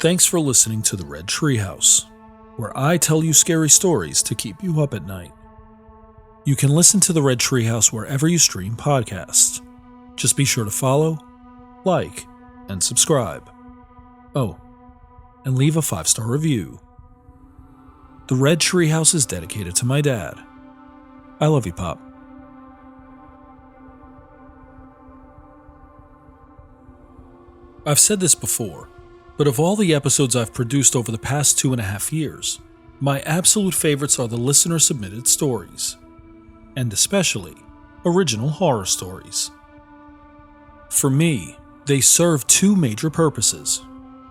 Thanks for listening to the Red Treehouse, where I tell you scary stories to keep you up at night. You can listen to the Red Treehouse wherever you stream podcasts. Just be sure to follow, like, and subscribe. Oh, and leave a 5-star review. The Red Treehouse is dedicated to my dad. I love you, Pop. I've said this before, but of all the episodes I've produced over the past 2.5 years, my absolute favorites are the listener-submitted stories, and especially original horror stories. For me, they serve two major purposes.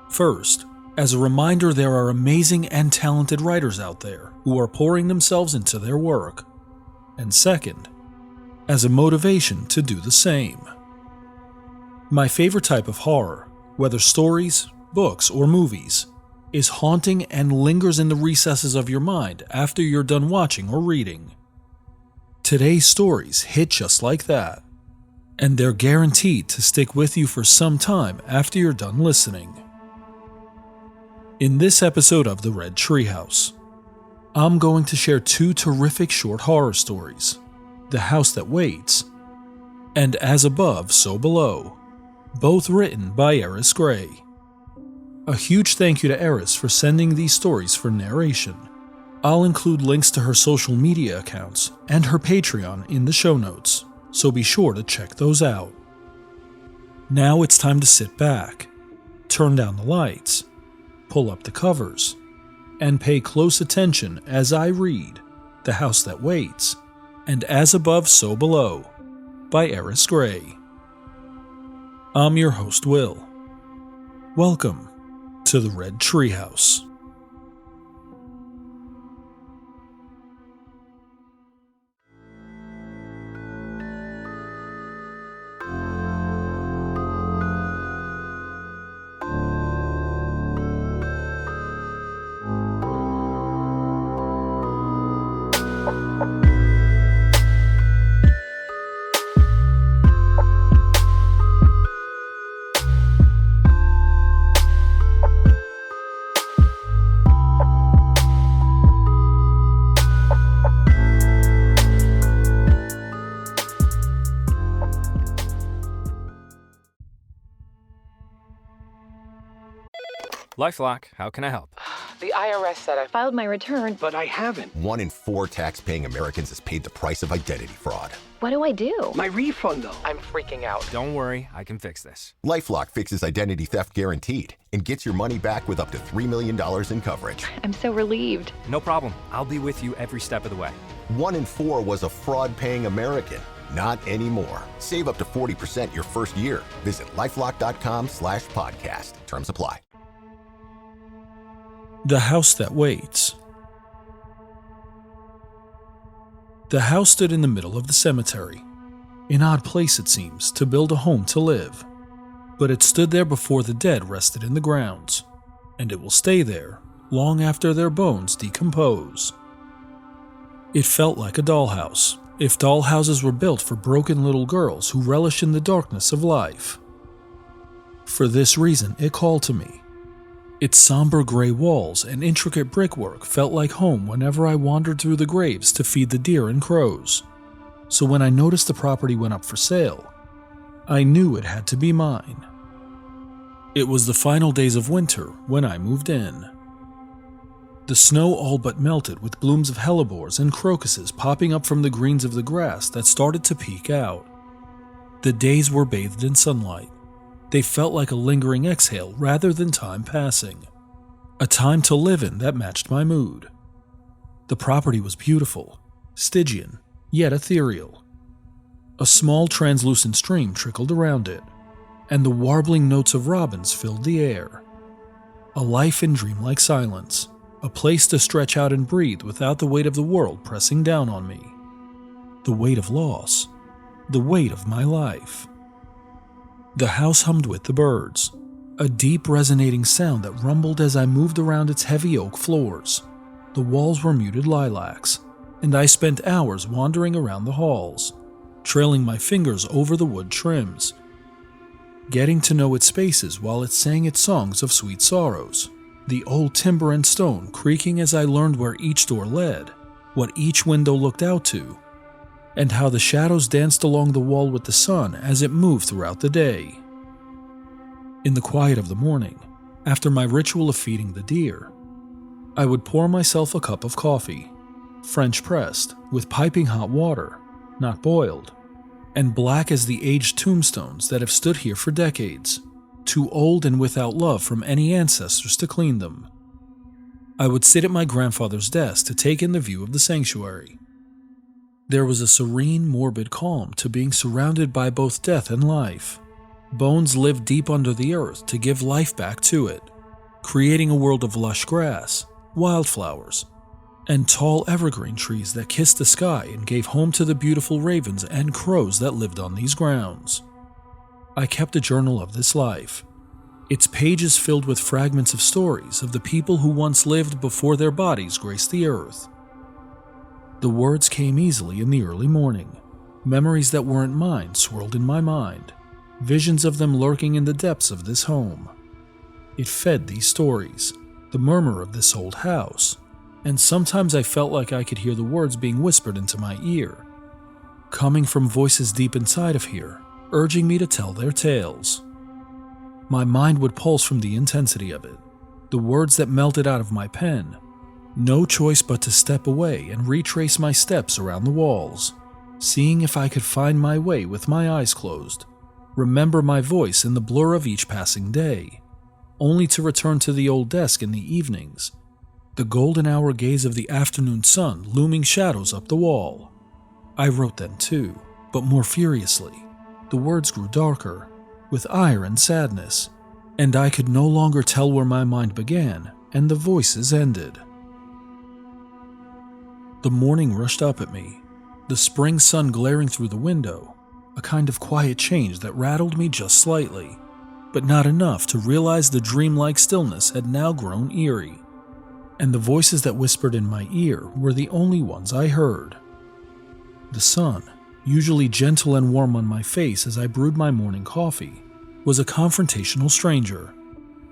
First, as a reminder there are amazing and talented writers out there who are pouring themselves into their work, and second, as a motivation to do the same. My favorite type of horror, whether stories, books, or movies, is haunting and lingers in the recesses of your mind after you're done watching or reading. Today's stories hit just like that, and they're guaranteed to stick with you for some time after you're done listening. In this episode of the Red Treehouse, I'm going to share two terrific short horror stories, The House That Waits and As Above, So Below, both written by Eris Grey. A huge thank you to Eris for sending these stories for narration. I'll include links to her social media accounts and her Patreon in the show notes, so be sure to check those out. Now it's time to sit back, turn down the lights, pull up the covers, and pay close attention as I read The House That Waits and As Above, So Below by Eris Grey. I'm your host, Will. Welcome to the Red Treehouse. LifeLock, how can I help? The IRS said I filed my return, But I haven't. 1 in 4 tax-paying Americans has paid the price of identity fraud. What do I do? My refund, though. I'm freaking out. Don't worry, I can fix this. LifeLock fixes identity theft guaranteed and gets your money back with up to $3 million in coverage. I'm so relieved. No problem. I'll be with you every step of the way. 1 in 4 was a fraud-paying American. Not anymore. Save up to 40% your first year. Visit LifeLock.com/podcast. Terms apply. The House That Waits. The house stood in the middle of the cemetery. An odd place, it seems, to build a home to live. But it stood there before the dead rested in the grounds, and it will stay there long after their bones decompose. It felt like a dollhouse, if dollhouses were built for broken little girls who relish in the darkness of life. For this reason, it called to me. Its somber gray walls and intricate brickwork felt like home whenever I wandered through the graves to feed the deer and crows. So when I noticed the property went up for sale, I knew it had to be mine. It was the final days of winter when I moved in. The snow all but melted, with blooms of hellebores and crocuses popping up from the greens of the grass that started to peek out. The days were bathed in sunlight. They felt like a lingering exhale rather than time passing. A time to live in that matched my mood. The property was beautiful, Stygian, yet ethereal. A small translucent stream trickled around it, and the warbling notes of robins filled the air. A life in dreamlike silence, a place to stretch out and breathe without the weight of the world pressing down on me. The weight of loss, the weight of my life. The house hummed with the birds, a deep resonating sound that rumbled as I moved around its heavy oak floors. The walls were muted lilacs, and I spent hours wandering around the halls, trailing my fingers over the wood trims. getting to know its spaces while it sang its songs of sweet sorrows, the old timber and stone creaking as I learned where each door led, what each window looked out to, and how the shadows danced along the wall with the sun as it moved throughout the day. In the quiet of the morning, after my ritual of feeding the deer, I would pour myself a cup of coffee, French pressed, with piping hot water, not boiled, and black as the aged tombstones that have stood here for decades, too old and without love from any ancestors to clean them. I would sit at my grandfather's desk to take in the view of the sanctuary. There was a serene, morbid calm to being surrounded by both death and life. Bones lived deep under the earth to give life back to it, creating a world of lush grass, wildflowers, and tall evergreen trees that kissed the sky and gave home to the beautiful ravens and crows that lived on these grounds. I kept a journal of this life, its pages filled with fragments of stories of the people who once lived before their bodies graced the earth. The words came easily in the early morning. Memories that weren't mine swirled in my mind, visions of them lurking in the depths of this home. It fed these stories, the murmur of this old house, and sometimes I felt like I could hear the words being whispered into my ear, coming from voices deep inside of here, urging me to tell their tales. My mind would pulse from the intensity of it, the words that melted out of my pen. No choice but to step away and retrace my steps around the walls, seeing if I could find my way with my eyes closed, remember my voice in the blur of each passing day, only to return to the old desk in the evenings, the golden hour gaze of the afternoon sun looming shadows up the wall. I wrote them too, but more furiously. The words grew darker, with ire and sadness, and I could no longer tell where my mind began and the voices ended. The morning rushed up at me, the spring sun glaring through the window, a kind of quiet change that rattled me just slightly, but not enough to realize the dreamlike stillness had now grown eerie, and the voices that whispered in my ear were the only ones I heard. The sun, usually gentle and warm on my face as I brewed my morning coffee, was a confrontational stranger,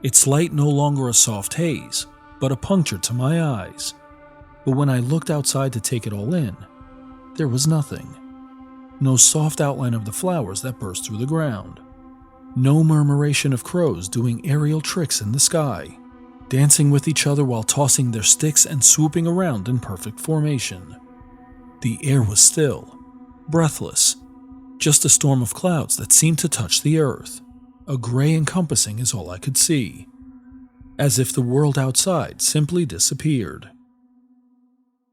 its light no longer a soft haze, but a puncture to my eyes. But when I looked outside to take it all in, there was nothing. No soft outline of the flowers that burst through the ground. No murmuration of crows doing aerial tricks in the sky, dancing with each other while tossing their sticks and swooping around in perfect formation. The air was still, breathless, just a storm of clouds that seemed to touch the earth. A gray encompassing is all I could see, as if the world outside simply disappeared.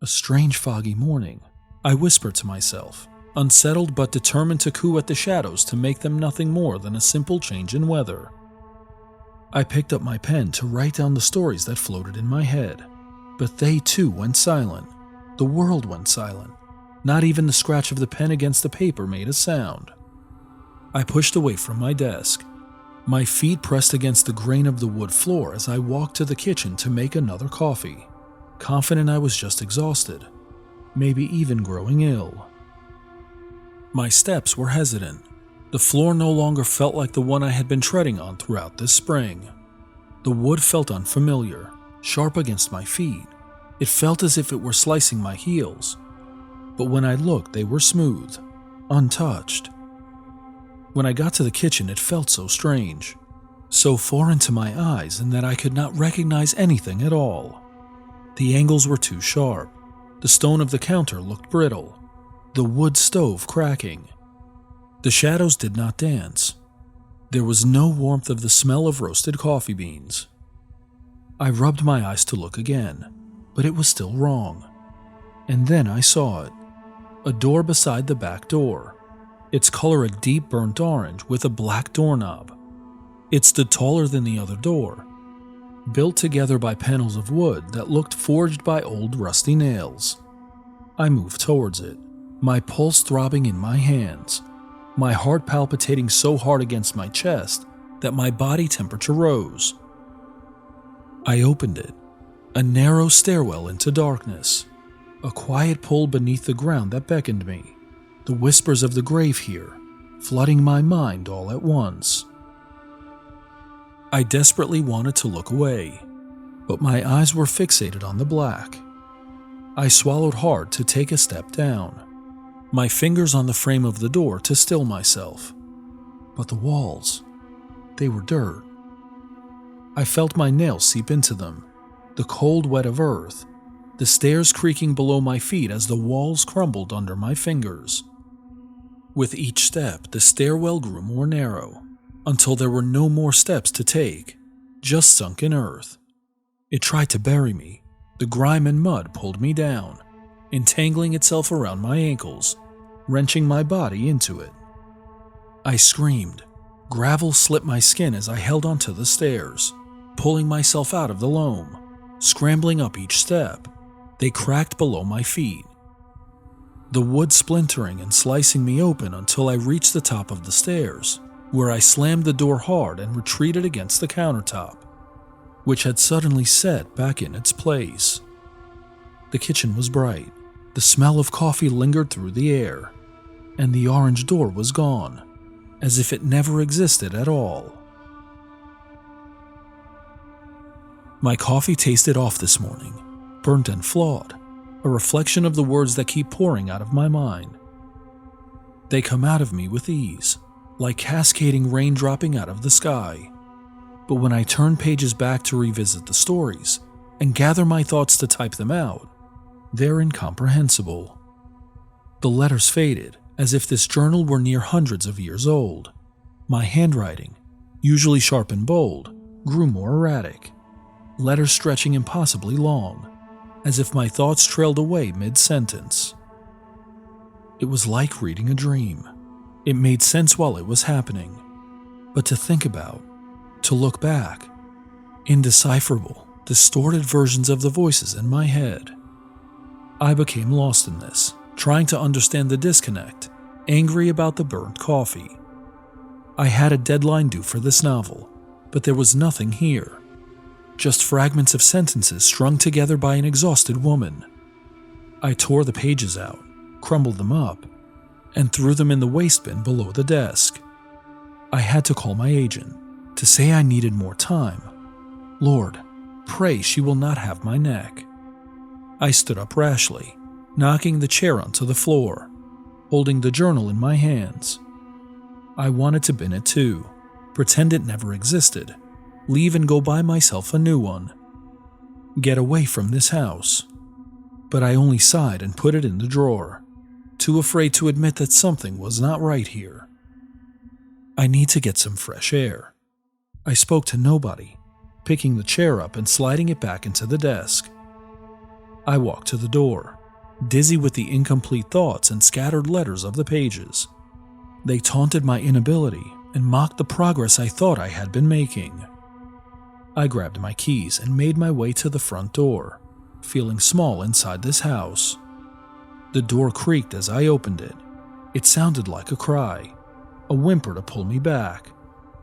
A strange foggy morning, I whispered to myself, unsettled but determined to coo at the shadows to make them nothing more than a simple change in weather. I picked up my pen to write down the stories that floated in my head, but they too went silent. The world went silent. Not even the scratch of the pen against the paper made a sound. I pushed away from my desk. My feet pressed against the grain of the wood floor as I walked to the kitchen to make another coffee, confident I was just exhausted, maybe even growing ill. My steps were hesitant. The floor no longer felt like the one I had been treading on throughout this spring. The wood felt unfamiliar, sharp against my feet. It felt as if it were slicing my heels. But when I looked, they were smooth, untouched. When I got to the kitchen, it felt so strange, so foreign to my eyes in that I could not recognize anything at all. The angles were too sharp. The stone of the counter looked brittle, the wood stove cracking. The shadows did not dance. There was no warmth of the smell of roasted coffee beans. I rubbed my eyes to look again, but it was still wrong. And then I saw it. A door beside the back door. Its color a deep burnt orange with a black doorknob. It stood taller than the other door, built together by panels of wood that looked forged by old rusty nails. I moved towards it, my pulse throbbing in my hands, my heart palpitating so hard against my chest that my body temperature rose. I opened it, a narrow stairwell into darkness, a quiet pull beneath the ground that beckoned me, the whispers of the grave here, flooding my mind all at once. I desperately wanted to look away, but my eyes were fixated on the black. I swallowed hard to take a step down, my fingers on the frame of the door to still myself. But the walls, they were dirt. I felt my nails seep into them, the cold wet of earth, the stairs creaking below my feet as the walls crumbled under my fingers. With each step, the stairwell grew more narrow, until there were no more steps to take, just sunken earth. It tried to bury me. The grime and mud pulled me down, entangling itself around my ankles, wrenching my body into it. I screamed. Gravel slipped my skin as I held onto the stairs, pulling myself out of the loam, scrambling up each step. They cracked below my feet, the wood splintering and slicing me open until I reached the top of the stairs, where I slammed the door hard and retreated against the countertop, which had suddenly set back in its place. The kitchen was bright. The smell of coffee lingered through the air, and the orange door was gone, as if it never existed at all. My coffee tasted off this morning, burnt and flawed, a reflection of the words that keep pouring out of my mind. They come out of me with ease, like cascading rain dropping out of the sky. But when I turn pages back to revisit the stories and gather my thoughts to type them out, they're incomprehensible. The letters faded, as if this journal were near hundreds of years old. My handwriting, usually sharp and bold, grew more erratic, letters stretching impossibly long, as if my thoughts trailed away mid-sentence. It was like reading a dream. It made sense while it was happening, but to think about, to look back, indecipherable, distorted versions of the voices in my head. I became lost in this, trying to understand the disconnect, angry about the burnt coffee. I had a deadline due for this novel, but there was nothing here. Just fragments of sentences strung together by an exhausted woman. I tore the pages out, crumbled them up, and threw them in the waste bin below the desk. I had to call my agent to say I needed more time. Lord, pray she will not have my neck. I stood up rashly, knocking the chair onto the floor, holding the journal in my hands. I wanted to bin it too, pretend it never existed, leave and go buy myself a new one. Get away from this house. But I only sighed and put it in the drawer, too afraid to admit that something was not right here. I need to get some fresh air. I spoke to nobody, picking the chair up and sliding it back into the desk. I walked to the door, dizzy with the incomplete thoughts and scattered letters of the pages. They taunted my inability and mocked the progress I thought I had been making. I grabbed my keys and made my way to the front door, feeling small inside this house. The door creaked as I opened it. It sounded like a cry, a whimper to pull me back,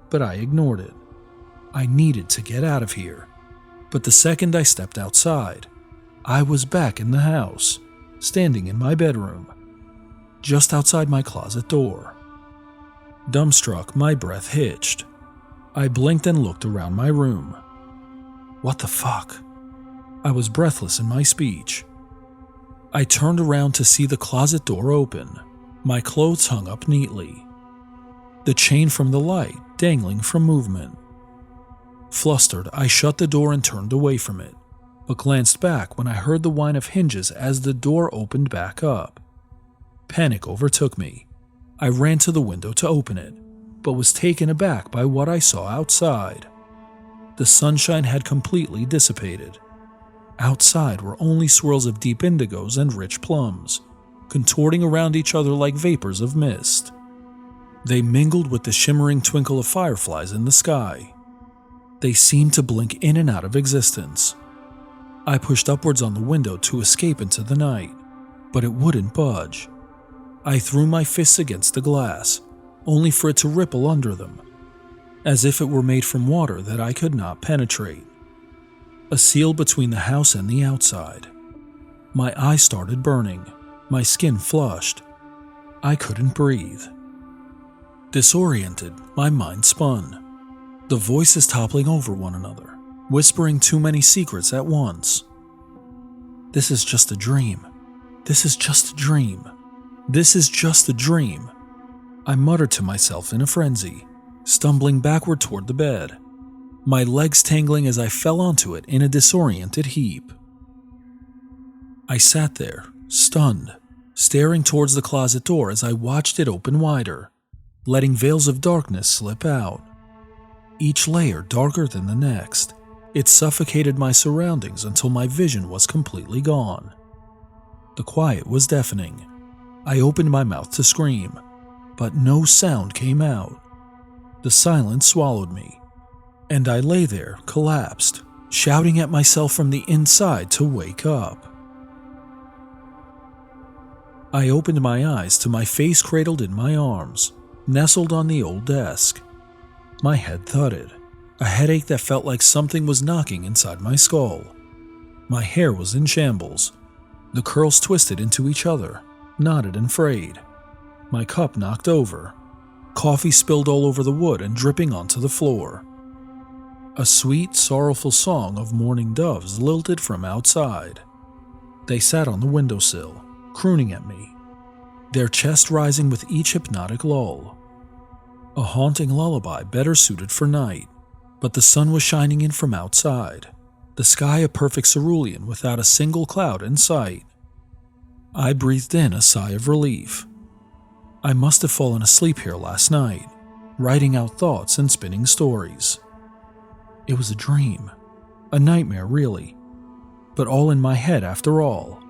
but I ignored it. I needed to get out of here. But the second I stepped outside, I was back in the house, standing in my bedroom, just outside my closet door. Dumbstruck, my breath hitched. I blinked and looked around my room. What the fuck? I was breathless in my speech. I turned around to see the closet door open, my clothes hung up neatly, the chain from the light dangling from movement. Flustered, I shut the door and turned away from it, but glanced back when I heard the whine of hinges as the door opened back up. Panic overtook me. I ran to the window to open it, but was taken aback by what I saw outside. The sunshine had completely dissipated. Outside were only swirls of deep indigos and rich plums, contorting around each other like vapors of mist. They mingled with the shimmering twinkle of fireflies in the sky. They seemed to blink in and out of existence. I pushed upwards on the window to escape into the night, but it wouldn't budge. I threw my fists against the glass, only for it to ripple under them, as if it were made from water that I could not penetrate. A seal between the house and the outside. My eyes started burning, my skin flushed. I couldn't breathe. Disoriented, my mind spun. The voices toppling over one another, whispering too many secrets at once. This is just a dream. This is just a dream. This is just a dream. I muttered to myself in a frenzy, stumbling backward toward the bed, my legs tangling as I fell onto it in a disoriented heap. I sat there, stunned, staring towards the closet door as I watched it open wider, letting veils of darkness slip out. Each layer darker than the next, it suffocated my surroundings until my vision was completely gone. The quiet was deafening. I opened my mouth to scream, but no sound came out. The silence swallowed me, and I lay there, collapsed, shouting at myself from the inside to wake up. I opened my eyes to my face cradled in my arms, nestled on the old desk. My head thudded, a headache that felt like something was knocking inside my skull. My hair was in shambles, the curls twisted into each other, knotted and frayed. My cup knocked over, coffee spilled all over the wood and dripping onto the floor. A sweet, sorrowful song of mourning doves lilted from outside. They sat on the windowsill, crooning at me, their chest rising with each hypnotic lull. A haunting lullaby better suited for night, but the sun was shining in from outside, the sky a perfect cerulean without a single cloud in sight. I breathed in a sigh of relief. I must have fallen asleep here last night, writing out thoughts and spinning stories. It was a dream, a nightmare really, but all in my head after all.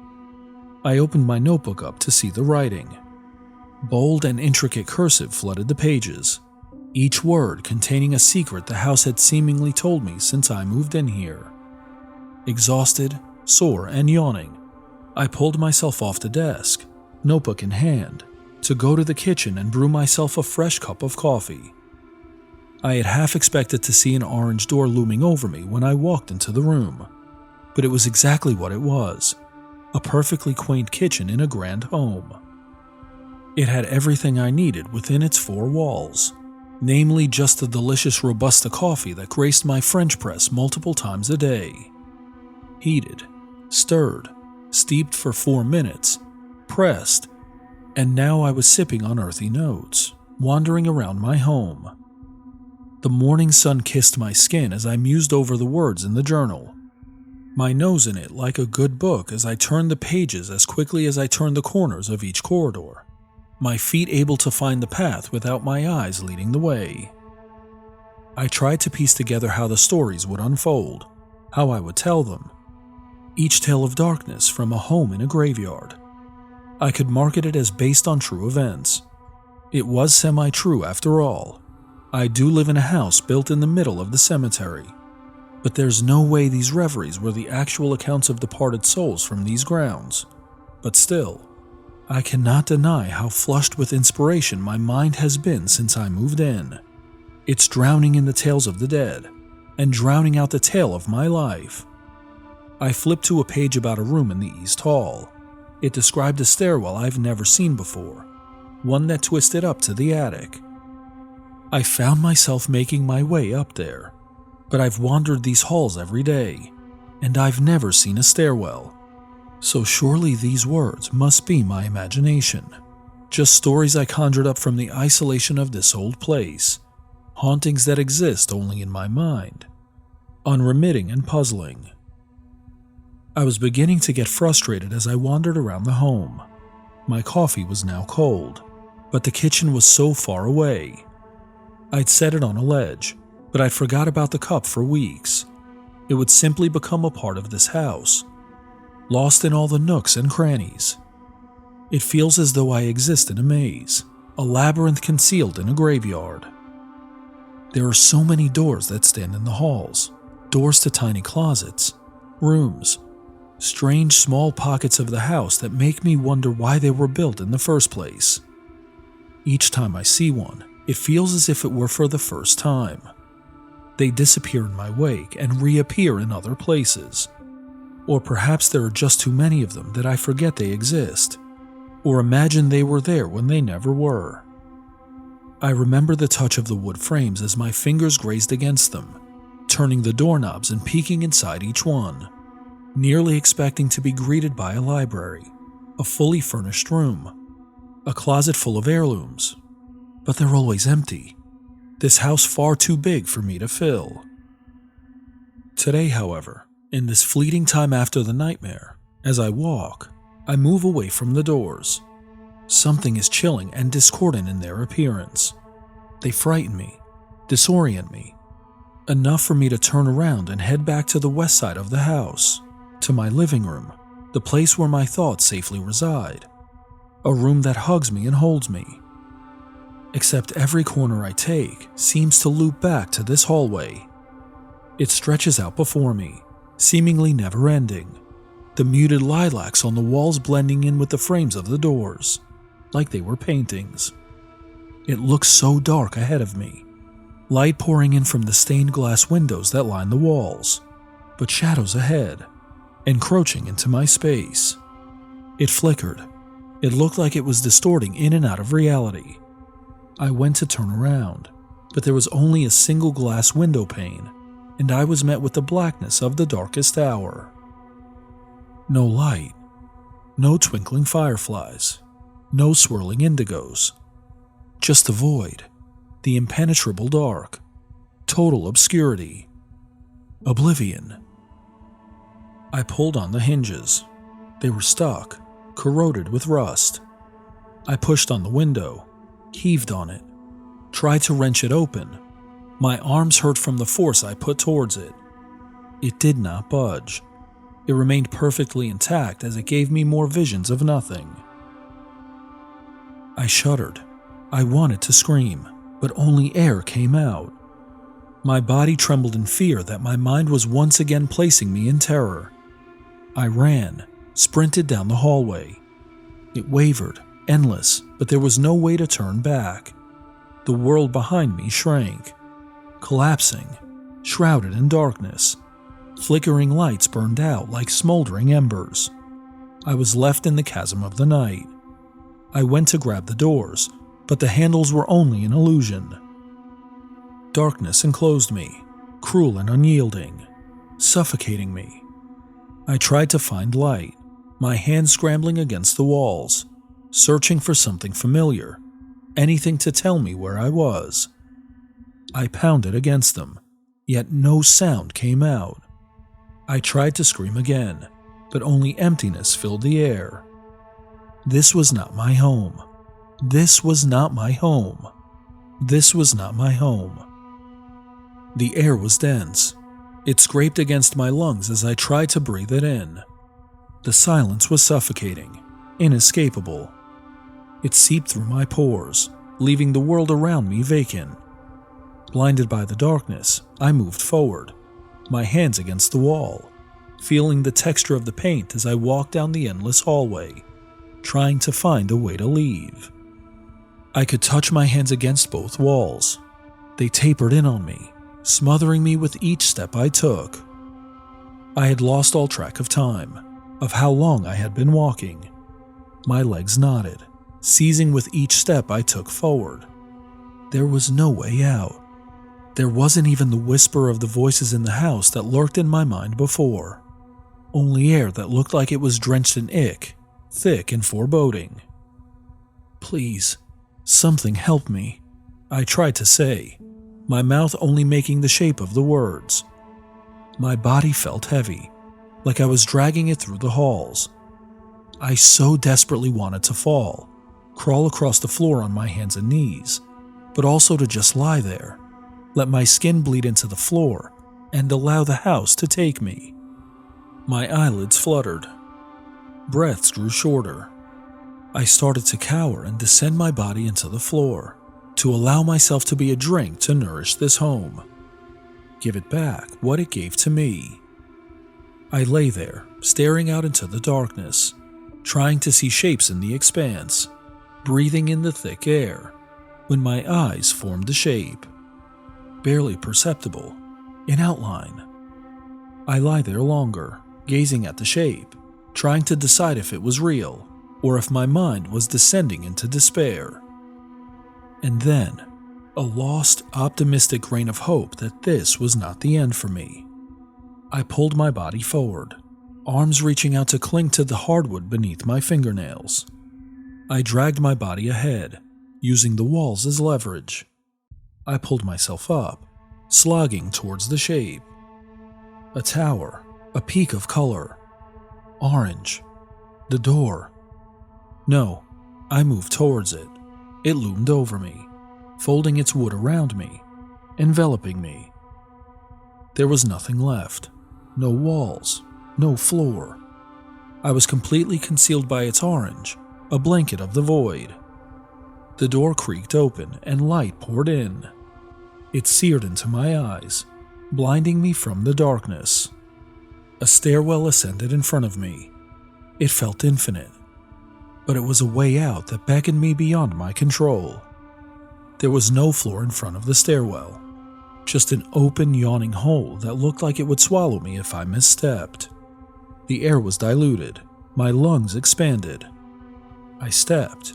I opened my notebook up to see the writing. Bold and intricate cursive flooded the pages, each word containing a secret the house had seemingly told me since I moved in here. Exhausted, sore, and yawning, I pulled myself off the desk, notebook in hand, to go to the kitchen and brew myself a fresh cup of coffee. I had half expected to see an orange door looming over me when I walked into the room, but it was exactly what it was, a perfectly quaint kitchen in a grand home. It had everything I needed within its four walls, namely just the delicious Robusta coffee that graced my French press multiple times a day. Heated, stirred, steeped for 4 minutes, pressed, and now I was sipping unearthly notes, wandering around my home. The morning sun kissed my skin as I mused over the words in the journal, my nose in it like a good book as I turned the pages as quickly as I turned the corners of each corridor, my feet able to find the path without my eyes leading the way. I tried to piece together how the stories would unfold, how I would tell them. Each tale of darkness from a home in a graveyard. I could market it as based on true events. It was semi-true after all. I do live in a house built in the middle of the cemetery, but there's no way these reveries were the actual accounts of departed souls from these grounds. But still, I cannot deny how flushed with inspiration my mind has been since I moved in. It's drowning in the tales of the dead, and drowning out the tale of my life. I flipped to a page about a room in the East Hall. It described a stairwell I've never seen before, one that twisted up to the attic. I found myself making my way up there, but I've wandered these halls every day, and I've never seen a stairwell. So surely these words must be my imagination, just stories I conjured up from the isolation of this old place, hauntings that exist only in my mind, unremitting and puzzling. I was beginning to get frustrated as I wandered around the home. My coffee was now cold, but the kitchen was so far away. I'd set it on a ledge, but I'd forgot about the cup for weeks. It would simply become a part of this house, lost in all the nooks and crannies. It feels as though I exist in a maze, a labyrinth concealed in a graveyard. There are so many doors that stand in the halls, doors to tiny closets, rooms, strange small pockets of the house that make me wonder why they were built in the first place. Each time I see one, it feels as if it were for the first time. They disappear in my wake and reappear in other places. Or perhaps there are just too many of them that I forget they exist, or imagine they were there when they never were. I remember the touch of the wood frames as my fingers grazed against them, turning the doorknobs and peeking inside each one, nearly expecting to be greeted by a library, a fully furnished room, a closet full of heirlooms. But they're always empty. This house far too big for me to fill. Today, however, in this fleeting time after the nightmare, as I walk, I move away from the doors. Something is chilling and discordant in their appearance. They frighten me, disorient me, enough for me to turn around and head back to the west side of the house, to my living room, the place where my thoughts safely reside, a room that hugs me and holds me. Except every corner I take seems to loop back to this hallway. It stretches out before me, seemingly never ending, the muted lilacs on the walls blending in with the frames of the doors, like they were paintings. It looks so dark ahead of me, light pouring in from the stained glass windows that line the walls, but shadows ahead, encroaching into my space. It flickered. It looked like it was distorting in and out of reality. I went to turn around, but there was only a single glass window pane, and I was met with the blackness of the darkest hour. No light, no twinkling fireflies, no swirling indigos. Just the void, the impenetrable dark, total obscurity, oblivion. I pulled on the hinges. They were stuck, corroded with rust. I pushed on the window, heaved on it, tried to wrench it open. My arms hurt from the force I put towards it. It did not budge. It remained perfectly intact as it gave me more visions of nothing. I shuddered. I wanted to scream, but only air came out. My body trembled in fear that my mind was once again placing me in terror. I ran, sprinted down the hallway. It wavered, endless, but there was no way to turn back. The world behind me shrank, collapsing, shrouded in darkness. Flickering lights burned out like smoldering embers. I was left in the chasm of the night. I went to grab the doors, but the handles were only an illusion. Darkness enclosed me, cruel and unyielding, suffocating me. I tried to find light, my hands scrambling against the walls, searching for something familiar, anything to tell me where I was. I pounded against them, yet no sound came out. I tried to scream again, but only emptiness filled the air. This was not my home. This was not my home. This was not my home. The air was dense. It scraped against my lungs as I tried to breathe it in. The silence was suffocating, inescapable. It seeped through my pores, leaving the world around me vacant. Blinded by the darkness, I moved forward, my hands against the wall, feeling the texture of the paint as I walked down the endless hallway, trying to find a way to leave. I could touch my hands against both walls. They tapered in on me, smothering me with each step I took. I had lost all track of time, of how long I had been walking. My legs knotted, seizing with each step I took forward. There was no way out. There wasn't even the whisper of the voices in the house that lurked in my mind before. Only air that looked like it was drenched in ick, thick and foreboding. Please, something help me, I tried to say, my mouth only making the shape of the words. My body felt heavy, like I was dragging it through the halls. I so desperately wanted to fall, crawl across the floor on my hands and knees, but also to just lie there, let my skin bleed into the floor, and allow the house to take me. My eyelids fluttered. Breaths grew shorter. I started to cower and descend my body into the floor, to allow myself to be a drink to nourish this home. Give it back what it gave to me. I lay there, staring out into the darkness, trying to see shapes in the expanse, breathing in the thick air, when my eyes formed a shape. Barely perceptible, in outline. I lie there longer, gazing at the shape, trying to decide if it was real, or if my mind was descending into despair. And then, a lost, optimistic grain of hope that this was not the end for me. I pulled my body forward, arms reaching out to cling to the hardwood beneath my fingernails. I dragged my body ahead, using the walls as leverage. I pulled myself up, slogging towards the shape. A tower, a peak of color. Orange. The door. No, I moved towards it. It loomed over me, folding its wood around me, enveloping me. There was nothing left. No walls, no floor. I was completely concealed by its orange, a blanket of the void. The door creaked open and light poured in. It seared into my eyes, blinding me from the darkness. A stairwell ascended in front of me. It felt infinite, but it was a way out that beckoned me beyond my control. There was no floor in front of the stairwell, just an open, yawning hole that looked like it would swallow me if I misstepped. The air was diluted, my lungs expanded. I stepped.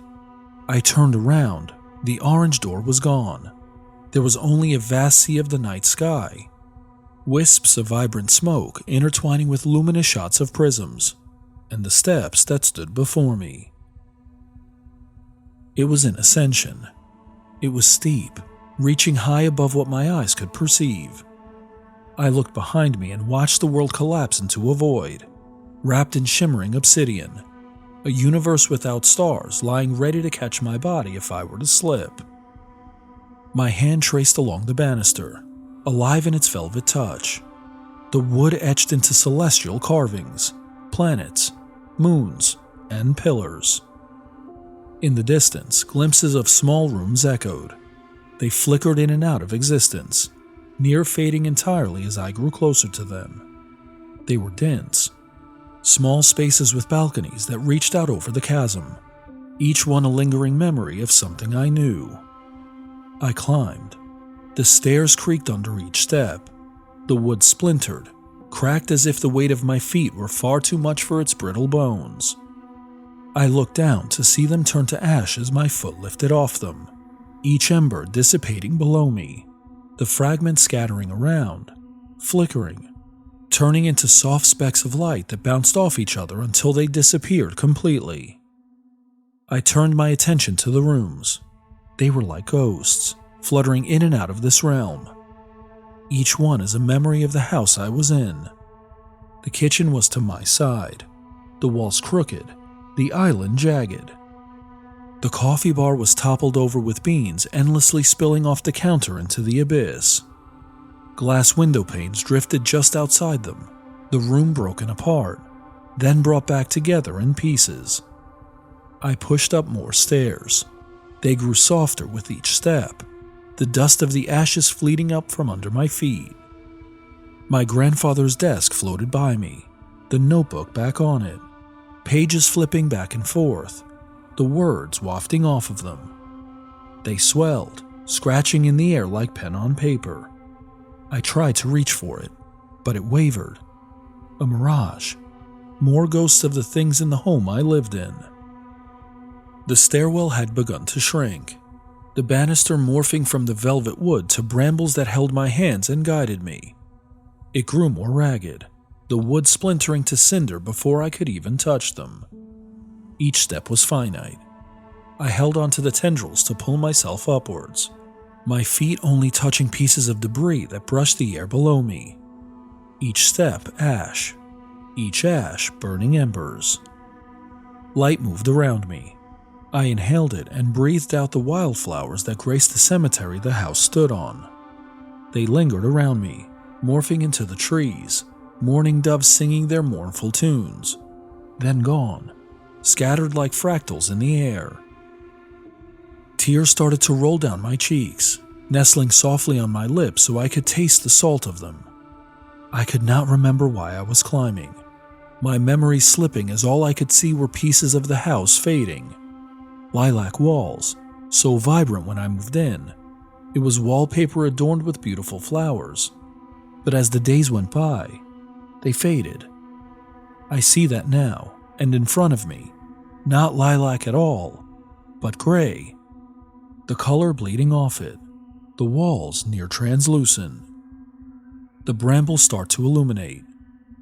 I turned around. The orange door was gone. There was only a vast sea of the night sky. Wisps of vibrant smoke intertwining with luminous shots of prisms, and the steps that stood before me. It was an ascension. It was steep, reaching high above what my eyes could perceive. I looked behind me and watched the world collapse into a void, wrapped in shimmering obsidian, a universe without stars lying ready to catch my body if I were to slip. My hand traced along the banister, alive in its velvet touch. The wood etched into celestial carvings, planets, moons, and pillars. In the distance, glimpses of small rooms echoed. They flickered in and out of existence, near fading entirely as I grew closer to them. They were dense, small spaces with balconies that reached out over the chasm, each one a lingering memory of something I knew. I climbed. The stairs creaked under each step. The wood splintered, cracked as if the weight of my feet were far too much for its brittle bones. I looked down to see them turn to ash as my foot lifted off them, each ember dissipating below me, the fragments scattering around, flickering, turning into soft specks of light that bounced off each other until they disappeared completely. I turned my attention to the rooms. They were like ghosts, fluttering in and out of this realm. Each one is a memory of the house I was in. The kitchen was to my side, the walls crooked, the island jagged. The coffee bar was toppled over with beans endlessly spilling off the counter into the abyss. Glass window panes drifted just outside them, the room broken apart, then brought back together in pieces. I pushed up more stairs. They grew softer with each step, the dust of the ashes fleeting up from under my feet. My grandfather's desk floated by me, the notebook back on it, pages flipping back and forth, the words wafting off of them. They swelled, scratching in the air like pen on paper. I tried to reach for it, but it wavered. A mirage. More ghosts of the things in the home I lived in. The stairwell had begun to shrink, the banister morphing from the velvet wood to brambles that held my hands and guided me. It grew more ragged, the wood splintering to cinder before I could even touch them. Each step was finite. I held onto the tendrils to pull myself upwards, my feet only touching pieces of debris that brushed the air below me. Each step ash, each ash burning embers. Light moved around me. I inhaled it and breathed out the wildflowers that graced the cemetery the house stood on. They lingered around me, morphing into the trees, mourning doves singing their mournful tunes, then gone, scattered like fractals in the air. Tears started to roll down my cheeks, nestling softly on my lips so I could taste the salt of them. I could not remember why I was climbing, my memory slipping as all I could see were pieces of the house fading. Lilac walls, so vibrant when I moved in. It was wallpaper adorned with beautiful flowers. But as the days went by, they faded. I see that now, and in front of me, not lilac at all, but gray, the color bleeding off it, the walls near translucent. The brambles start to illuminate.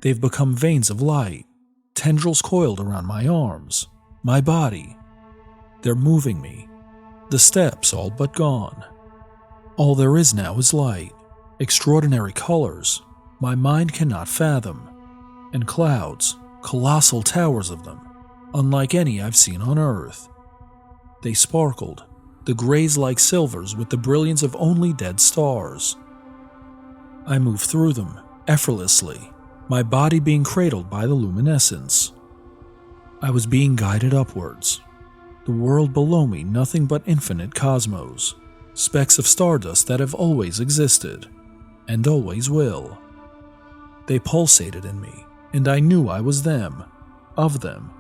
They've become veins of light, tendrils coiled around my arms, my body. They're moving me. The steps all but gone. All there is now is light, extraordinary colors my mind cannot fathom, and clouds, colossal towers of them, unlike any I've seen on Earth. They sparkled, the grays like silvers with the brilliance of only dead stars. I moved through them, effortlessly, my body being cradled by the luminescence. I was being guided upwards. The world below me nothing but infinite cosmos, specks of stardust that have always existed, and always will. They pulsated in me, and I knew I was them, of them,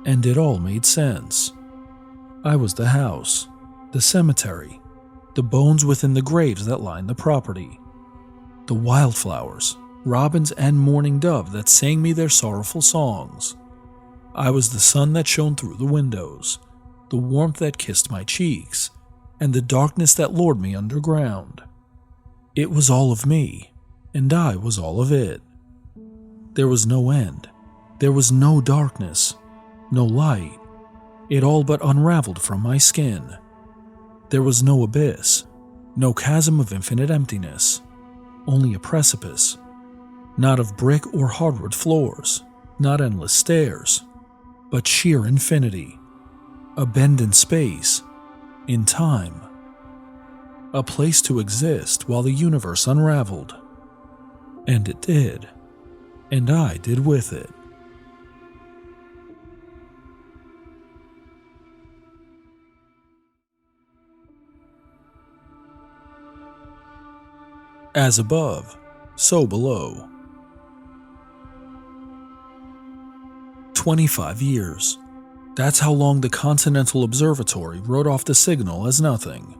and it all made sense. I was the house, the cemetery, the bones within the graves that lined the property, the wildflowers, robins and mourning dove that sang me their sorrowful songs. I was the sun that shone through the windows, the warmth that kissed my cheeks, and the darkness that lured me underground. It was all of me, and I was all of it. There was no end. There was no darkness, no light. It all but unraveled from my skin. There was no abyss, no chasm of infinite emptiness, only a precipice, not of brick or hardwood floors, not endless stairs, but sheer infinity, a bend in space, in time, a place to exist while the universe unraveled. And it did, and I did with it. As above, so below. 25 years. That's how long the Continental Observatory wrote off the signal as nothing.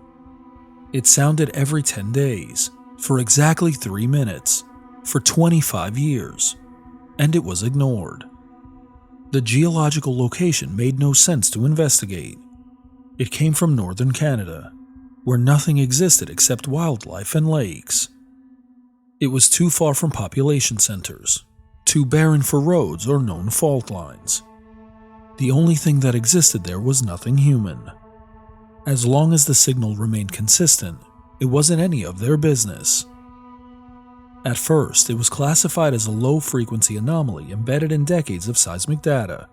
It sounded every 10 days, for exactly 3 minutes, for 25 years, and it was ignored. The geological location made no sense to investigate. It came from northern Canada, where nothing existed except wildlife and lakes. It was too far from population centers, too barren for roads or known fault lines. The only thing that existed there was nothing human. As long as the signal remained consistent, it wasn't any of their business. At first, it was classified as a low-frequency anomaly embedded in decades of seismic data,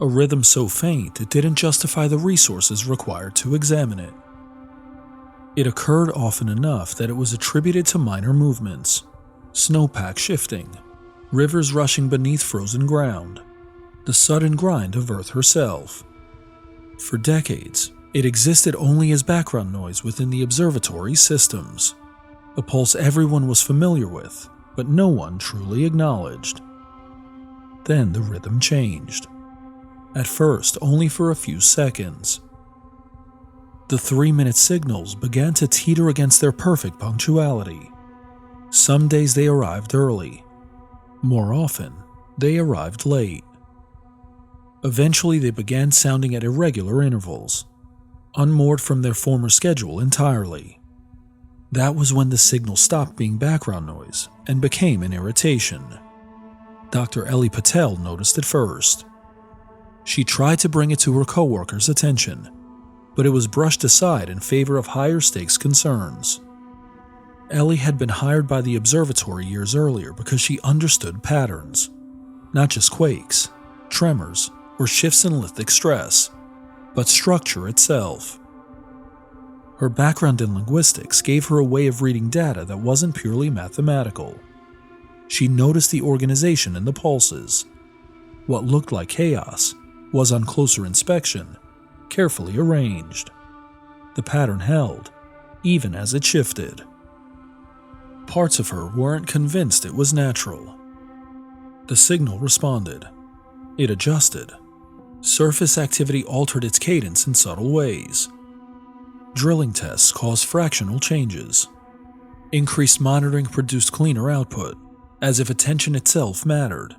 a rhythm so faint it didn't justify the resources required to examine it. It occurred often enough that it was attributed to minor movements, snowpack shifting, rivers rushing beneath frozen ground, the sudden grind of Earth herself. For decades, it existed only as background noise within the observatory's systems, a pulse everyone was familiar with, but no one truly acknowledged. Then the rhythm changed. At first, only for a few seconds. The 3-minute signals began to teeter against their perfect punctuality. Some days they arrived early. More often, they arrived late. Eventually, they began sounding at irregular intervals, unmoored from their former schedule entirely. That was when the signal stopped being background noise and became an irritation. Dr. Ellie Patel noticed it first. She tried to bring it to her coworkers' attention, but it was brushed aside in favor of higher stakes concerns. Ellie had been hired by the observatory years earlier because she understood patterns, not just quakes, tremors, or shifts in lithic stress, but structure itself. Her background in linguistics gave her a way of reading data that wasn't purely mathematical. She noticed the organization in the pulses. What looked like chaos was, on closer inspection, carefully arranged. The pattern held, even as it shifted. Parts of her weren't convinced it was natural. The signal responded. It adjusted. Surface activity altered its cadence in subtle ways. Drilling tests caused fractional changes. Increased monitoring produced cleaner output, as if attention itself mattered.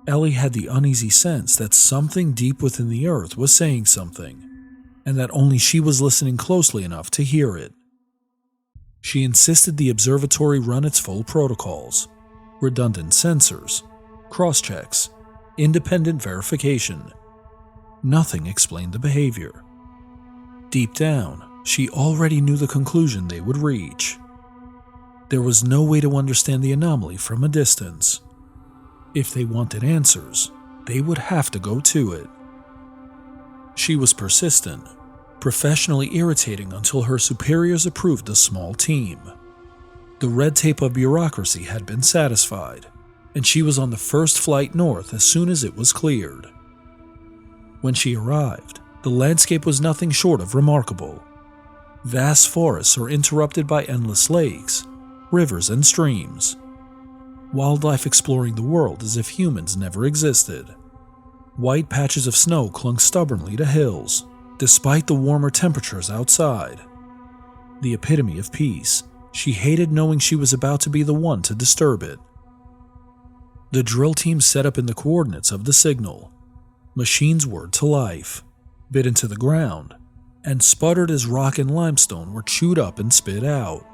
Ellie had the uneasy sense that something deep within the earth was saying something, and that only she was listening closely enough to hear it. She insisted the observatory run its full protocols, redundant sensors, cross-checks, independent verification. Nothing explained the behavior. Deep down, she already knew the conclusion they would reach. There was no way to understand the anomaly from a distance. If they wanted answers, they would have to go to it. She was persistent, professionally irritating until her superiors approved a small team. The red tape of bureaucracy had been satisfied, and she was on the first flight north as soon as it was cleared. When she arrived, the landscape was nothing short of remarkable. Vast forests are interrupted by endless lakes, rivers, and streams. Wildlife exploring the world as if humans never existed. White patches of snow clung stubbornly to hills, despite the warmer temperatures outside. The epitome of peace, she hated knowing she was about to be the one to disturb it. The drill team set up in the coordinates of the signal. Maschine's word to life, bit into the ground, and sputtered as rock and limestone were chewed up and spit out.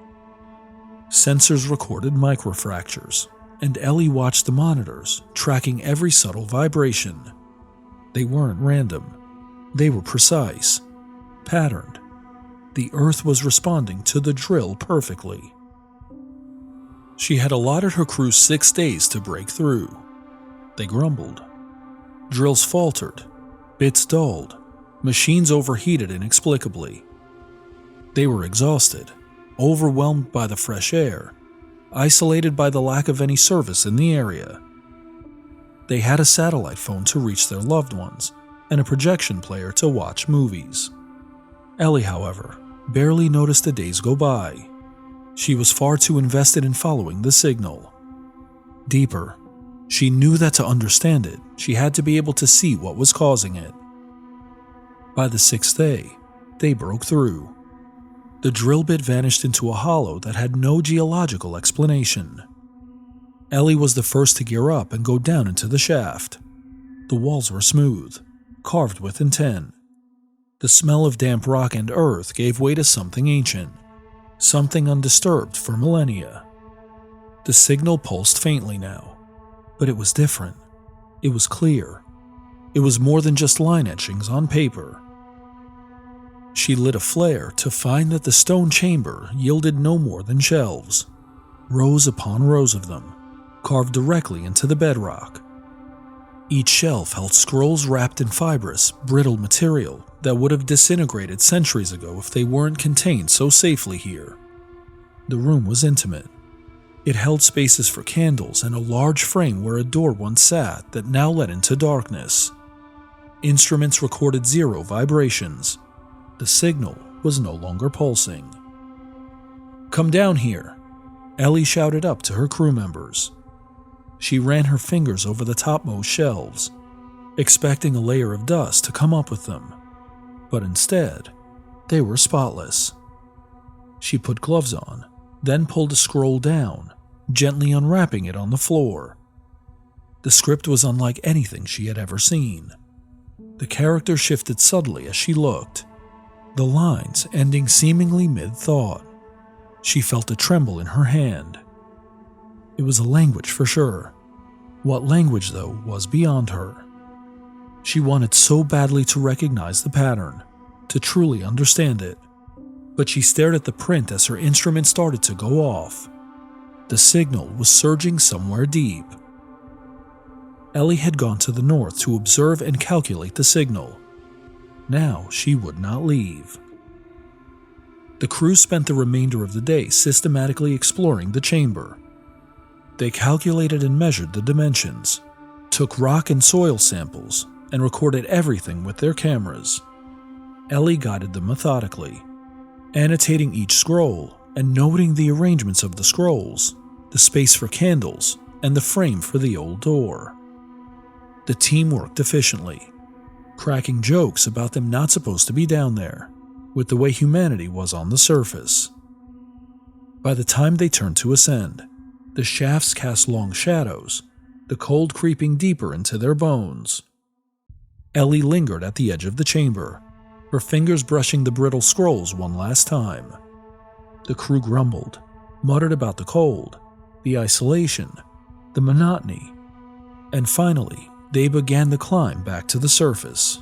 Sensors recorded microfractures, and Ellie watched the monitors, tracking every subtle vibration. They weren't random. They were precise, patterned. The Earth was responding to the drill perfectly. She had allotted her crew 6 days to break through. They grumbled. Drills faltered, bits dulled, machines overheated inexplicably. They were exhausted, overwhelmed by the fresh air, isolated by the lack of any service in the area. They had a satellite phone to reach their loved ones, and a projection player to watch movies. Ellie, however, barely noticed the days go by. She was far too invested in following the signal. Deeper, she knew that to understand it, she had to be able to see what was causing it. By the 6th day, they broke through. The drill bit vanished into a hollow that had no geological explanation. Ellie was the first to gear up and go down into the shaft. The walls were smooth, carved with intent. The smell of damp rock and earth gave way to something ancient, something undisturbed for millennia. The signal pulsed faintly now, but it was different. It was clear. It was more than just line etchings on paper. She lit a flare to find that the stone chamber yielded no more than shelves, rows upon rows of them, carved directly into the bedrock. Each shelf held scrolls wrapped in fibrous, brittle material that would have disintegrated centuries ago if they weren't contained so safely here. The room was intimate. It held spaces for candles and a large frame where a door once sat that now led into darkness. Instruments recorded 0 vibrations. The signal was no longer pulsing. "Come down here," Ellie shouted up to her crew members. She ran her fingers over the topmost shelves, expecting a layer of dust to come up with them. But instead, they were spotless. She put gloves on, then pulled a scroll down, gently unwrapping it on the floor. The script was unlike anything she had ever seen. The character shifted subtly as she looked, the lines ending seemingly mid-thought. She felt a tremble in her hand. It was a language for sure. What language, though, was beyond her. She wanted so badly to recognize the pattern, to truly understand it. But she stared at the print as her instrument started to go off. The signal was surging somewhere deep. Ellie had gone to the north to observe and calculate the signal. Now she would not leave. The crew spent the remainder of the day systematically exploring the chamber. They calculated and measured the dimensions, took rock and soil samples, and recorded everything with their cameras. Ellie guided them methodically, annotating each scroll and noting the arrangements of the scrolls, the space for candles, and the frame for the old door. The team worked efficiently, cracking jokes about them not supposed to be down there, with the way humanity was on the surface. By the time they turned to ascend, the shafts cast long shadows, the cold creeping deeper into their bones. Ellie lingered at the edge of the chamber, her fingers brushing the brittle scrolls one last time. The crew grumbled, muttered about the cold, the isolation, the monotony, and finally, they began the climb back to the surface.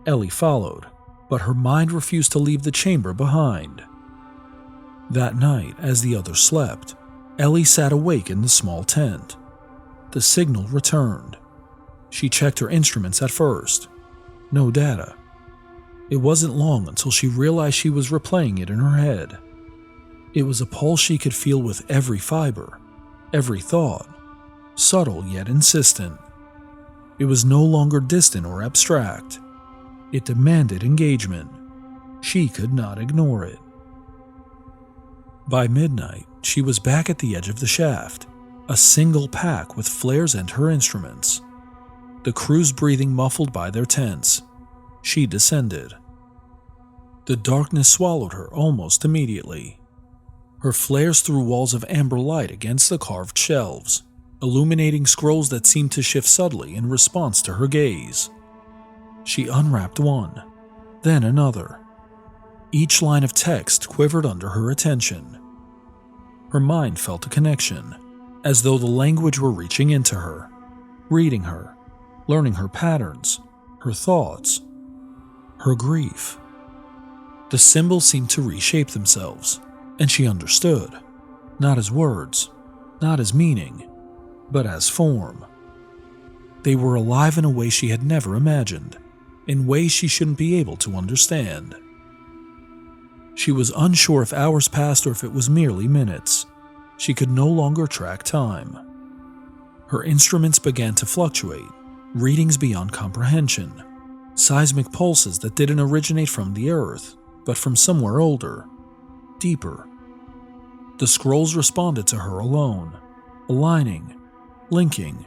Ellie followed, but her mind refused to leave the chamber behind. That night, as the others slept, Ellie sat awake in the small tent. The signal returned. She checked her instruments at first. No data. It wasn't long until she realized she was replaying it in her head. It was a pulse she could feel with every fiber, every thought, subtle yet insistent. It was no longer distant or abstract. It demanded engagement. She could not ignore it. By midnight, she was back at the edge of the shaft, a single pack with flares and her instruments. The crew's breathing muffled by their tents. She descended. The darkness swallowed her almost immediately. Her flares threw walls of amber light against the carved shelves, illuminating scrolls that seemed to shift subtly in response to her gaze. She unwrapped one, then another. Each line of text quivered under her attention. Her mind felt a connection, as though the language were reaching into her, reading her, learning her patterns, her thoughts, her grief. The symbols seemed to reshape themselves, and she understood, not as words, not as meaning, but as form. They were alive in a way she had never imagined, in ways she shouldn't be able to understand. She was unsure if hours passed or if it was merely minutes. She could no longer track time. Her instruments began to fluctuate, readings beyond comprehension, seismic pulses that didn't originate from the earth, but from somewhere older, deeper. The scrolls responded to her alone, aligning, linking,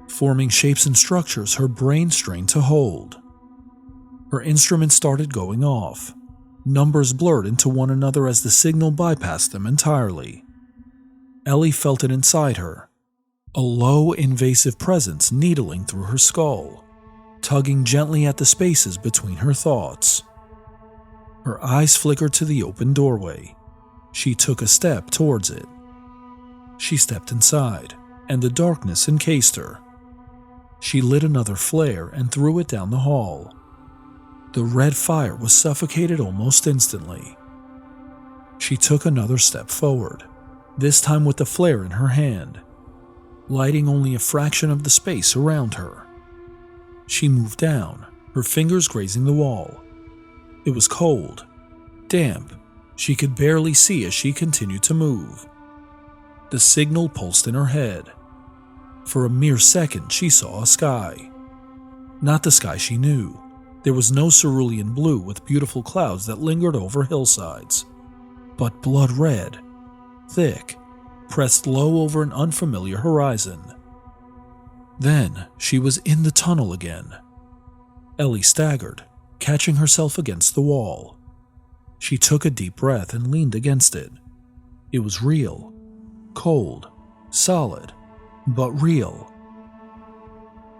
forming shapes and structures her brain strained to hold. Her instruments started going off. Numbers blurred into one another as the signal bypassed them entirely. Ellie felt it inside her, a low, invasive presence needling through her skull, tugging gently at the spaces between her thoughts. Her eyes flickered to the open doorway. She took a step towards it. She stepped inside, and the darkness encased her. She lit another flare and threw it down the hall. The red fire was suffocated almost instantly. She took another step forward, this time with the flare in her hand, lighting only a fraction of the space around her. She moved down, her fingers grazing the wall. It was cold, damp. She could barely see as she continued to move. The signal pulsed in her head. For a mere second, she saw a sky. Not the sky she knew. There was no cerulean blue with beautiful clouds that lingered over hillsides, but blood red, thick, pressed low over an unfamiliar horizon. Then she was in the tunnel again. Ellie staggered, catching herself against the wall. She took a deep breath and leaned against it. It was real, cold, solid, but real.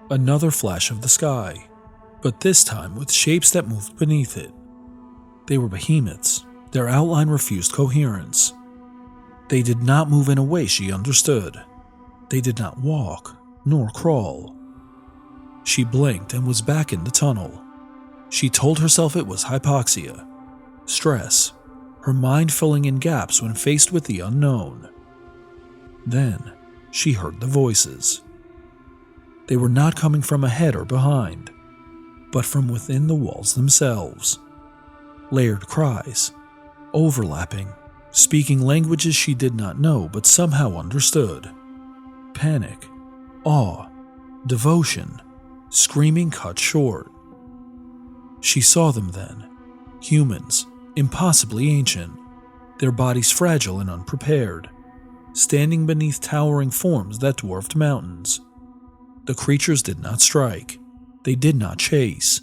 Another flash of the sky, but this time with shapes that moved beneath it. They were behemoths. Their outline refused coherence. They did not move in a way she understood. They did not walk, nor crawl. She blinked and was back in the tunnel. She told herself it was hypoxia, stress, her mind filling in gaps when faced with the unknown. Then she heard the voices. They were not coming from ahead or behind, but from within the walls themselves. Layered cries, overlapping, speaking languages she did not know but somehow understood. Panic, awe, devotion, screaming cut short. She saw them then, humans, impossibly ancient, their bodies fragile and unprepared, standing beneath towering forms that dwarfed mountains. The creatures did not strike. They did not chase.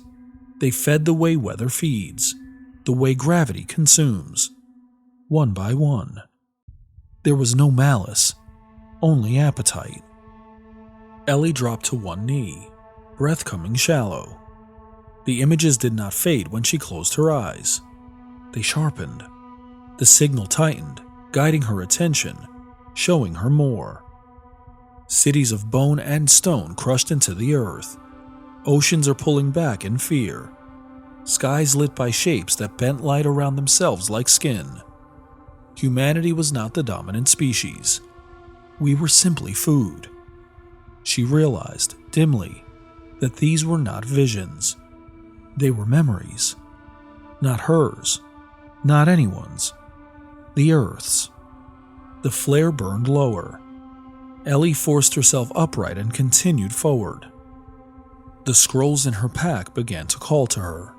They fed the way weather feeds, the way gravity consumes, one by one. There was no malice, only appetite. Ellie dropped to one knee, breath coming shallow. The images did not fade when she closed her eyes. They sharpened, The signal tightened, guiding her attention, showing her more. Cities of bone and stone crushed into the earth. Oceans are pulling back in fear. Skies lit by shapes that bent light around themselves like skin. Humanity was not the dominant species. We were simply food. She realized, dimly, that these were not visions. They were memories. Not hers. Not anyone's. The Earth's. The flare burned lower. Ellie forced herself upright and continued forward. The scrolls in her pack began to call to her.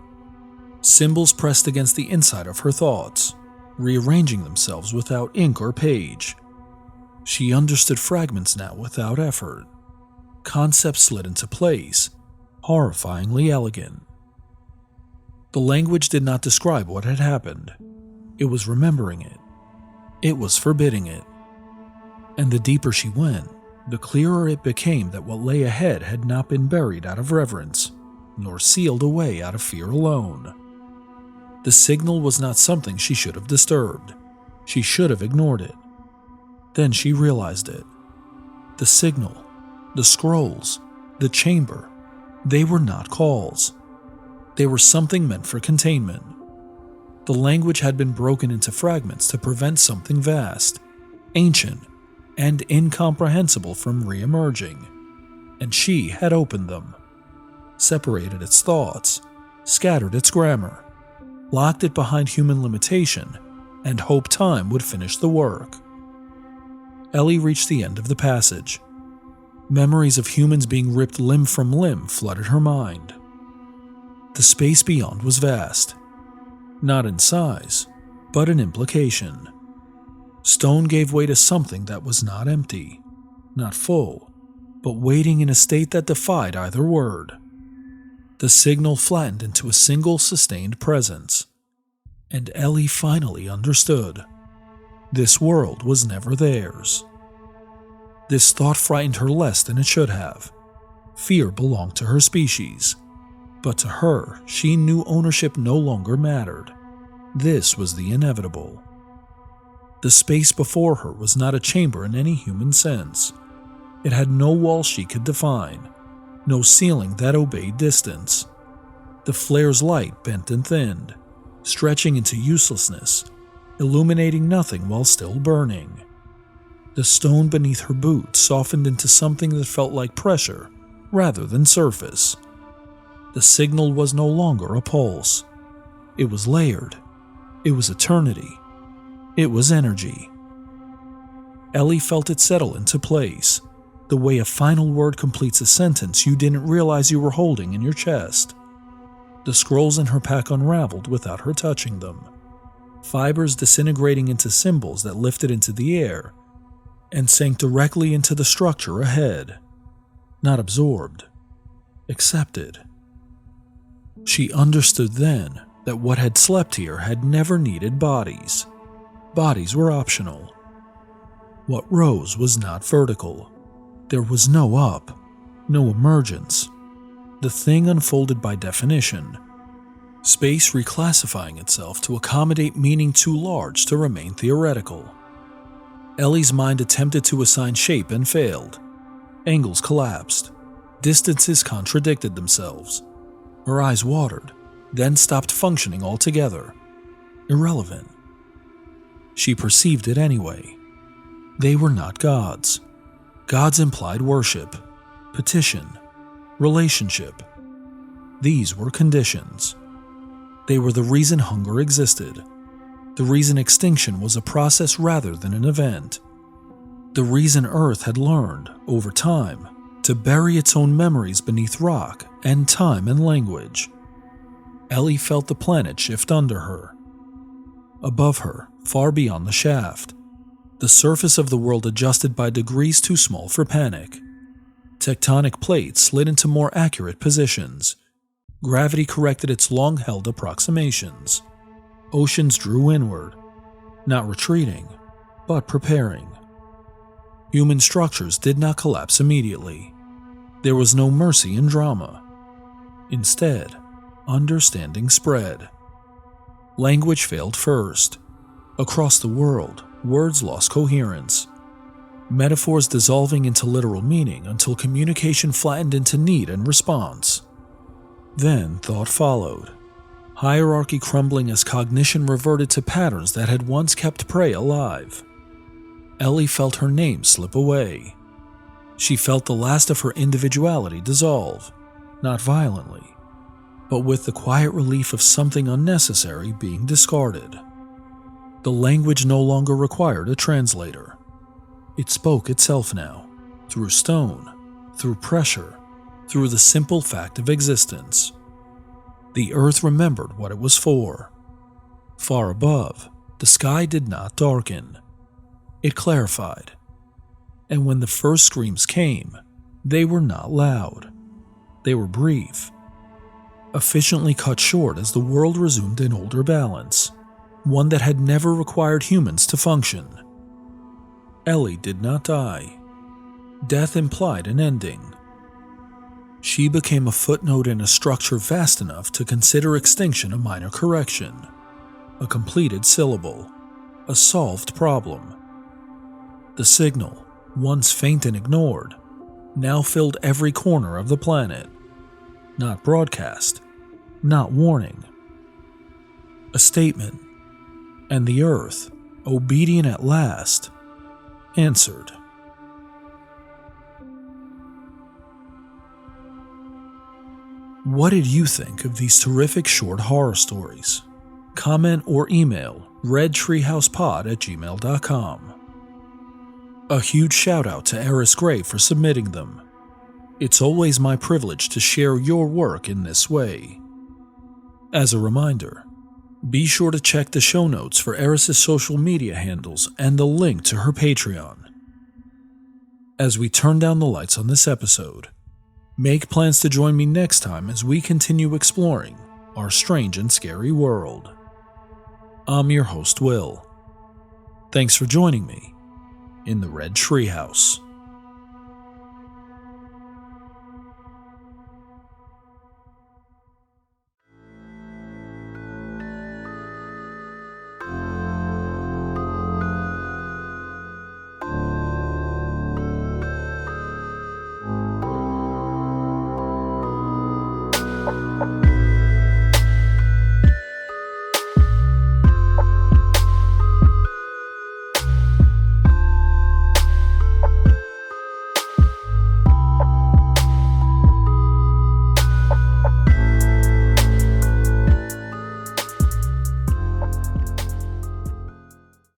Symbols pressed against the inside of her thoughts, rearranging themselves without ink or page. She understood fragments now without effort. Concepts slid into place, horrifyingly elegant. The language did not describe what had happened. It was remembering it. It was forbidding it. And the deeper she went, the clearer it became that what lay ahead had not been buried out of reverence, nor sealed away out of fear alone. The signal was not something she should have disturbed. She should have ignored it. Then she realized it. The signal, the scrolls, the chamber, they were not calls. They were something meant for containment. The language had been broken into fragments to prevent something vast, ancient, and incomprehensible from re-emerging, and she had opened them, separated its thoughts, scattered its grammar, locked it behind human limitation, and hoped time would finish the work. Ellie reached the end of the passage. Memories of humans being ripped limb from limb flooded her mind. The space beyond was vast, not in size, but in implication. Stone gave way to something that was not empty, not full, but waiting in a state that defied either word. The signal flattened into a single sustained presence, and Ellie finally understood. This world was never theirs. This thought frightened her less than it should have. Fear belonged to her species, but to her, she knew ownership no longer mattered. This was the inevitable. The space before her was not a chamber in any human sense. It had no wall she could define, no ceiling that obeyed distance. The flare's light bent and thinned, stretching into uselessness, illuminating nothing while still burning. The stone beneath her boot softened into something that felt like pressure rather than surface. The signal was no longer a pulse. It was layered. It was eternity. It was energy. Ellie felt it settle into place, the way a final word completes a sentence you didn't realize you were holding in your chest. The scrolls in her pack unraveled without her touching them, fibers disintegrating into symbols that lifted into the air and sank directly into the structure ahead. Not absorbed, accepted. She understood then that what had slept here had never needed bodies. Bodies were optional. What rose was not vertical. There was no up, no emergence. The thing unfolded by definition. Space reclassifying itself to accommodate meaning too large to remain theoretical. Ellie's mind attempted to assign shape and failed. Angles collapsed. Distances contradicted themselves. Her eyes watered, then stopped functioning altogether. Irrelevant. She perceived it anyway. They were not gods. Gods implied worship, petition, relationship. These were conditions. They were the reason hunger existed, the reason extinction was a process rather than an event, the reason Earth had learned, over time, to bury its own memories beneath rock and time and language. Ellie felt the planet shift under her. Above her, far beyond the shaft, the surface of the world adjusted by degrees too small for panic. Tectonic plates slid into more accurate positions. Gravity corrected its long-held approximations. Oceans drew inward, not retreating, but preparing. Human structures did not collapse immediately. There was no mercy in drama. Instead, understanding spread. Language failed first. Across the world, words lost coherence, metaphors dissolving into literal meaning until communication flattened into need and response. Then thought followed, hierarchy crumbling as cognition reverted to patterns that had once kept prey alive. Ellie felt her name slip away. She felt the last of her individuality dissolve, not violently, but with the quiet relief of something unnecessary being discarded. The language no longer required a translator. It spoke itself now, through stone, through pressure, through the simple fact of existence. The earth remembered what it was for. Far above, the sky did not darken. It clarified. And when the first screams came, they were not loud. They were brief, efficiently cut short as the world resumed an older balance, one that had never required humans to function. Ellie did not die. Death implied an ending. She became a footnote in a structure vast enough to consider extinction a minor correction, a completed syllable, a solved problem. The signal, once faint and ignored, now filled every corner of the planet. Not broadcast, not warning. A statement, and the Earth, obedient at last, answered. What did you think of these terrific short horror stories? Comment or email redtreehousepod@gmail.com. A huge shout out to Eris Grey for submitting them. It's always my privilege to share your work in this way. As a reminder, be sure to check the show notes for Eris's social media handles and the link to her Patreon. As we turn down the lights on this episode, make plans to join me next time as we continue exploring our strange and scary world. I'm your host, Will. Thanks for joining me in the Red Treehouse.